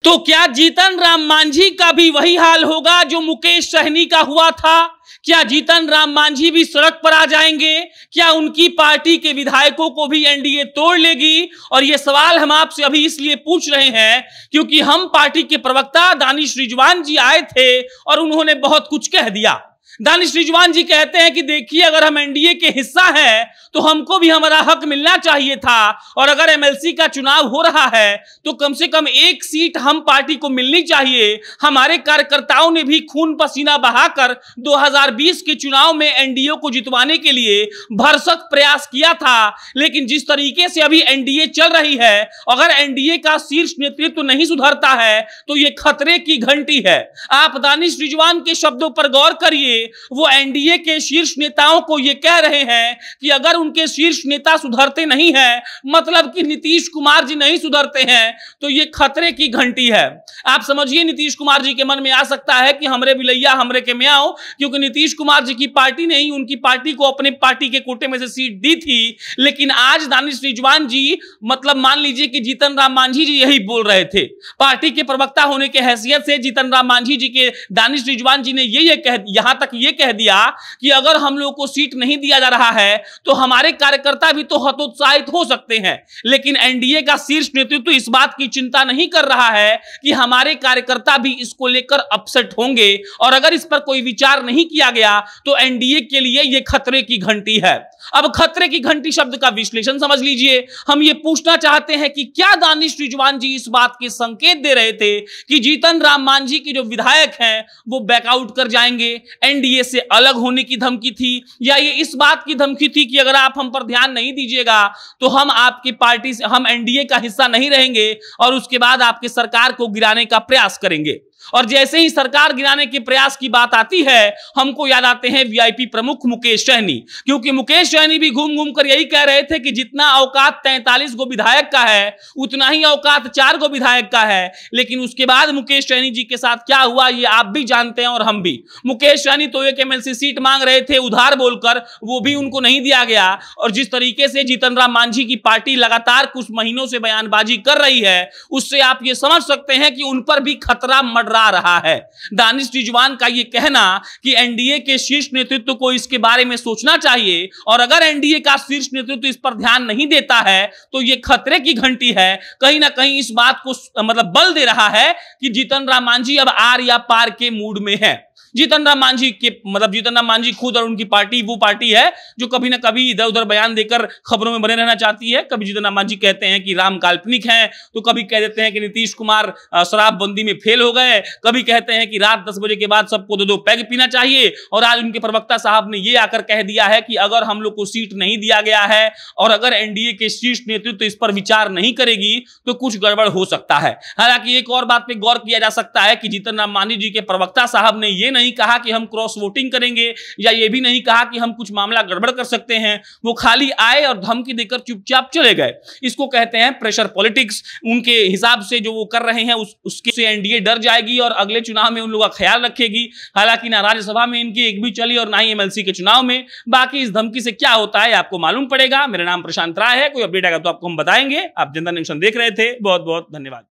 तो क्या जीतन राम मांझी का भी वही हाल होगा जो मुकेश सहनी का हुआ था? क्या जीतन राम मांझी भी सड़क पर आ जाएंगे? क्या उनकी पार्टी के विधायकों को भी एनडीए तोड़ लेगी? और यह सवाल हम आपसे अभी इसलिए पूछ रहे हैं क्योंकि हम पार्टी के प्रवक्ता दानिश रिजवान जी आए थे और उन्होंने बहुत कुछ कह दिया। दानिश रिजवान जी कहते हैं कि देखिए, अगर हम एनडीए के हिस्सा हैं तो हमको भी हमारा हक मिलना चाहिए था, और अगर एमएलसी का चुनाव हो रहा है तो कम से कम एक सीट हम पार्टी को मिलनी चाहिए। हमारे कार्यकर्ताओं ने भी खून पसीना बहाकर 2020 के चुनाव में एनडीए को जितवाने के लिए भरसक प्रयास किया था, लेकिन जिस तरीके से अभी एनडीए चल रही है, अगर एनडीए का शीर्ष नेतृत्व नहीं सुधरता है तो यह खतरे की घंटी है। आप दानिश रिजवान के शब्दों पर गौर करिए। वो एनडीए के शीर्ष नेताओं को यह कह रहे हैं कि अगर उनके शीर्ष नेता सुधरते नहीं हैं, मतलब कि नीतीश कुमार जी नहीं सुधरते हैं, तो यह खतरे की घंटी है। आप समझिए, नीतीश कुमार जी के मन में आ सकता है कि हमरे बिलैया हमरे के म्याऊं, क्योंकि नीतीश कुमार जी की पार्टी ने ही उनकी पार्टी को अपने पार्टी के कोटे में से सीट दी थी। लेकिन आज दानिश रिजवान जी, मतलब मान लीजिए कि जीतन राम मांझी जी यही बोल रहे थे। पार्टी के प्रवक्ता होने के हैसियत से जीतन राम मांझी जी के दानिश रिजवान जी ने यहां तक ये कह दिया कि अगर हम लोग को सीट नहीं दिया जा रहा है तो हमारे कार्यकर्ता भी तो हतोत्साहित हो सकते हैं। लेकिन एनडीए का शीर्ष नेतृत्व इस बात की चिंता नहीं कर रहा है कि हमारे कार्यकर्ता भी इसको लेकर अपसेट होंगे, और अगर इस पर कोई विचार नहीं किया गया तो एनडीए के लिए यह खतरे की घंटी है। अब खतरे की घंटी शब्द का विश्लेषण समझ लीजिए। हम ये पूछना चाहते हैं कि क्या दानिश रिजवान जी इस बात के संकेत दे रहे थे कि जीतन राम मांझी के जो विधायक हैं वो बैकआउट कर जाएंगे, एनडीए से अलग होने की धमकी थी, या ये इस बात की धमकी थी कि अगर आप हम पर ध्यान नहीं दीजिएगा तो हम आपकी पार्टी से, हम एनडीए का हिस्सा नहीं रहेंगे और उसके बाद आपकी सरकार को गिराने का प्रयास करेंगे? और जैसे ही सरकार गिराने के प्रयास की बात आती है, हमको याद आते हैं वीआईपी प्रमुख मुकेश सहनी, क्योंकि मुकेश सहनी भी घूम घूम कर यही कह रहे थे कि जितना औकात 43 गो विधायक का है उतना ही औकात 4 गो विधायक का है। लेकिन उसके बाद मुकेश सहनी जी के साथ क्या हुआ ये आप भी जानते हैं और हम भी। मुकेश सहनी तो एक एमएलसी सीट मांग रहे थे उधार बोलकर, वो भी उनको नहीं दिया गया। और जिस तरीके से जीतन राम मांझी की पार्टी लगातार कुछ महीनों से बयानबाजी कर रही है, उससे आप ये समझ सकते हैं कि उन पर भी खतरा मंडरा रहा है। दानिश रिजवान का यह कहना कि एनडीए के शीर्ष नेतृत्व को इसके बारे में सोचना चाहिए, और अगर एनडीए का शीर्ष नेतृत्व इस पर ध्यान नहीं देता है तो यह खतरे की घंटी है। कहीं ना कहीं इस बात को मतलब बल दे रहा है कि जीतन राम मांझी अब आर या पार के मूड में है। जीतन राम मांझी के मतलब जीतन राम मांझी खुद और उनकी पार्टी वो पार्टी है जो कभी ना कभी इधर उधर बयान देकर खबरों में बने रहना चाहती है। कभी जीतन राम मांझी कहते हैं कि राम काल्पनिक हैं, तो कभी कह देते हैं कि नीतीश कुमार शराबबंदी में फेल हो गए, कभी कहते हैं कि रात 10 बजे के बाद सबको 2-2 पैग पीना चाहिए। और आज उनके प्रवक्ता साहब ने यह आकर कह दिया है कि अगर हम लोग को सीट नहीं दिया गया है और अगर एनडीए के शीर्ष नेतृत्व इस पर विचार नहीं करेगी तो कुछ गड़बड़ हो सकता है। हालांकि एक और बात पे गौर किया जा सकता है कि जीतन राम मांझी जी के प्रवक्ता साहब ने यह नहीं कहा कि हम क्रॉस वोटिंग करेंगे, या ये भी नहीं कहा कि हम कुछ मामला गड़बड़ कर सकते हैं। वो खाली आए और धमकी देकर चुपचाप चले गए। इसको कहते हैं प्रेशर पॉलिटिक्स। उनके हिसाब से जो वो कर रहे हैं उसके से एनडीए डर जाएगी और अगले चुनाव में उन लोगों का ख्याल रखेगी। हालांकि ना राज्यसभा में इनकी एक भी चली और ना ही एमएलसी के चुनाव में। बाकी इस धमकी से क्या होता है आपको मालूम पड़ेगा। मेरा नाम प्रशांत राय है। कोई अपडेट आएगा तो आपको हम बताएंगे। आप जनता नेशन देख रहे थे। बहुत बहुत धन्यवाद।